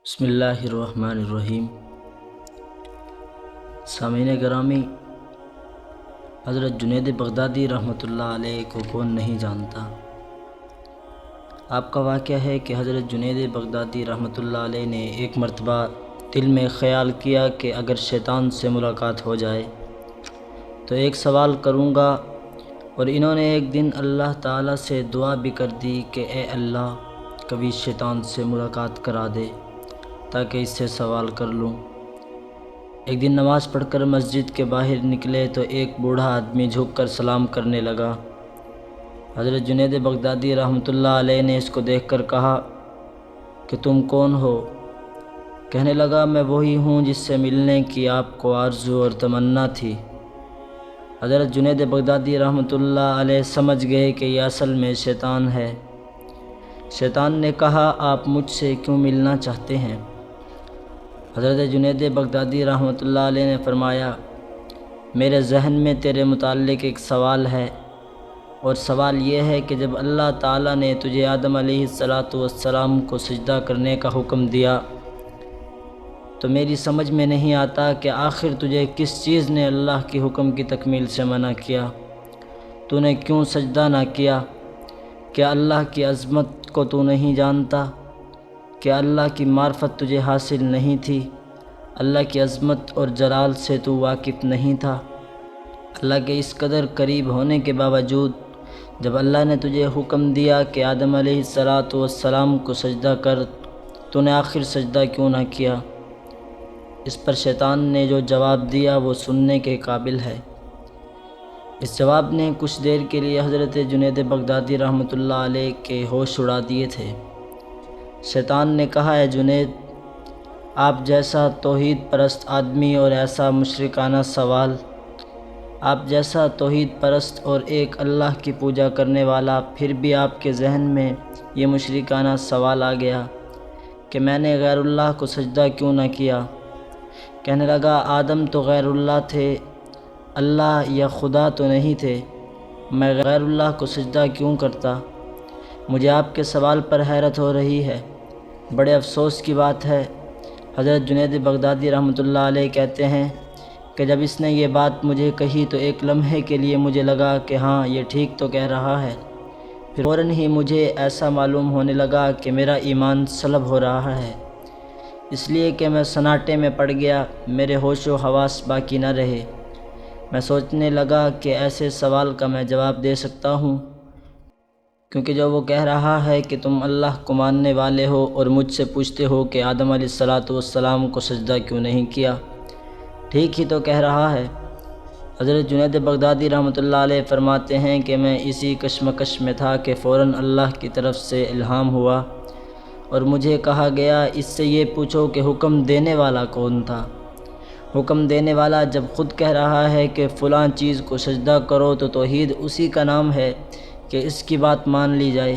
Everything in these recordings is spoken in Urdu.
بسم اللہ الرحمن الرحیم۔ سامعین گرامی، حضرت جنید بغدادی رحمۃ اللہ علیہ کو کون نہیں جانتا۔ آپ کا واقعہ ہے کہ حضرت جنید بغدادی رحمۃ اللہ علیہ نے ایک مرتبہ دل میں خیال کیا کہ اگر شیطان سے ملاقات ہو جائے تو ایک سوال کروں گا، اور انہوں نے ایک دن اللہ تعالیٰ سے دعا بھی کر دی کہ اے اللہ، کبھی شیطان سے ملاقات کرا دے تاکہ اس سے سوال کر لوں۔ ایک دن نماز پڑھ کر مسجد کے باہر نکلے تو ایک بوڑھا آدمی جھک کر سلام کرنے لگا۔ حضرت جنید بغدادی رحمۃ اللہ علیہ نے اس کو دیکھ کر کہا کہ تم کون ہو؟ کہنے لگا، میں وہی ہوں جس سے ملنے کی آپ کو آرزو اور تمنا تھی۔ حضرت جنید بغدادی رحمۃ اللہ علیہ سمجھ گئے کہ یہ اصل میں شیطان ہے۔ شیطان نے کہا، آپ مجھ سے کیوں ملنا چاہتے ہیں؟ حضرت جنید بغدادی رحمۃ اللہ علیہ نے فرمایا، میرے ذہن میں تیرے متعلق ایک سوال ہے، اور سوال یہ ہے کہ جب اللہ تعالیٰ نے تجھے آدم علیہ السلام کو سجدہ کرنے کا حکم دیا تو میری سمجھ میں نہیں آتا کہ آخر تجھے کس چیز نے اللہ کی حکم کی تکمیل سے منع کیا؟ تو نے کیوں سجدہ نہ کیا؟ کیا اللہ کی عظمت کو تو نہیں جانتا؟ کیا اللہ کی معرفت تجھے حاصل نہیں تھی؟ اللہ کی عظمت اور جلال سے تو واقف نہیں تھا؟ اللہ کے اس قدر قریب ہونے کے باوجود جب اللہ نے تجھے حکم دیا کہ آدم علیہ السلام کو سجدہ کر، تو نے آخر سجدہ کیوں نہ کیا؟ اس پر شیطان نے جو جواب دیا وہ سننے کے قابل ہے۔ اس جواب نے کچھ دیر کے لیے حضرت جنید بغدادی رحمۃ اللہ علیہ کے ہوش اڑا دیے تھے۔ شیطان نے کہا، اے جنید، آپ جیسا توحید پرست آدمی اور ایسا مشرکانہ سوال، آپ جیسا توحید پرست اور ایک اللہ کی پوجا کرنے والا، پھر بھی آپ کے ذہن میں یہ مشرکانہ سوال آ گیا کہ میں نے غیر اللہ کو سجدہ کیوں نہ کیا؟ کہنے لگا، آدم تو غیر اللہ تھے، اللہ یا خدا تو نہیں تھے، میں غیر اللہ کو سجدہ کیوں کرتا؟ مجھے آپ کے سوال پر حیرت ہو رہی ہے۔ بڑے افسوس کی بات ہے، حضرت جنید بغدادی رحمۃ اللہ علیہ کہتے ہیں کہ جب اس نے یہ بات مجھے کہی تو ایک لمحے کے لیے مجھے لگا کہ ہاں، یہ ٹھیک تو کہہ رہا ہے۔ پھر فوراً ہی مجھے ایسا معلوم ہونے لگا کہ میرا ایمان سلب ہو رہا ہے، اس لیے کہ میں سناٹے میں پڑ گیا، میرے ہوش و حواس باقی نہ رہے۔ میں سوچنے لگا کہ ایسے سوال کا میں جواب دے سکتا ہوں، کیونکہ جو وہ کہہ رہا ہے کہ تم اللہ کو ماننے والے ہو اور مجھ سے پوچھتے ہو کہ آدم علیہ السلام کو سجدہ کیوں نہیں کیا، ٹھیک ہی تو کہہ رہا ہے۔ حضرت جنید بغدادی رحمۃ اللہ علیہ فرماتے ہیں کہ میں اسی کشمکش میں تھا کہ فوراً اللہ کی طرف سے الہام ہوا اور مجھے کہا گیا، اس سے یہ پوچھو کہ حکم دینے والا کون تھا؟ حکم دینے والا جب خود کہہ رہا ہے کہ فلاں چیز کو سجدہ کرو تو توحید اسی کا نام ہے کہ اس کی بات مان لی جائے۔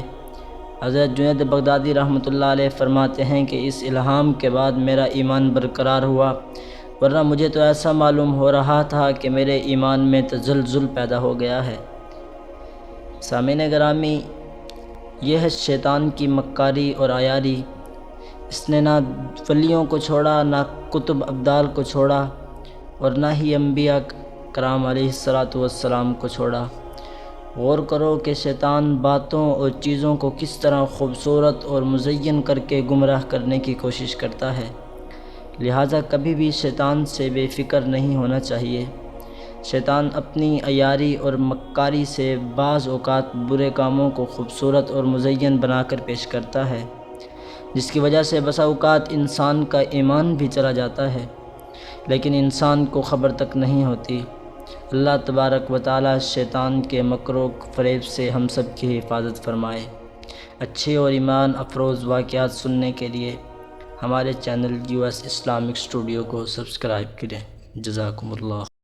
حضرت جنید بغدادی رحمۃ اللہ علیہ فرماتے ہیں کہ اس الہام کے بعد میرا ایمان برقرار ہوا، ورنہ مجھے تو ایسا معلوم ہو رہا تھا کہ میرے ایمان میں تزلزل پیدا ہو گیا ہے۔ سامعین گرامی، یہ ہے شیطان کی مکاری اور عیاری۔ اس نے نہ ولیوں کو چھوڑا، نہ کتب ابدال کو چھوڑا، اور نہ ہی انبیاء کرام علیہ السلام کو چھوڑا۔ غور کرو کہ شیطان باتوں اور چیزوں کو کس طرح خوبصورت اور مزین کر کے گمراہ کرنے کی کوشش کرتا ہے، لہٰذا کبھی بھی شیطان سے بے فکر نہیں ہونا چاہیے۔ شیطان اپنی عیاری اور مکاری سے بعض اوقات برے کاموں کو خوبصورت اور مزین بنا کر پیش کرتا ہے، جس کی وجہ سے بسا اوقات انسان کا ایمان بھی چلا جاتا ہے، لیکن انسان کو خبر تک نہیں ہوتی۔ اللہ تبارک و تعالی شیطان کے مکر و فریب سے ہم سب کی حفاظت فرمائے۔ اچھے اور ایمان افروز واقعات سننے کے لیے ہمارے چینل US اسلامک اسٹوڈیو کو سبسکرائب کریں۔ جزاکم اللہ۔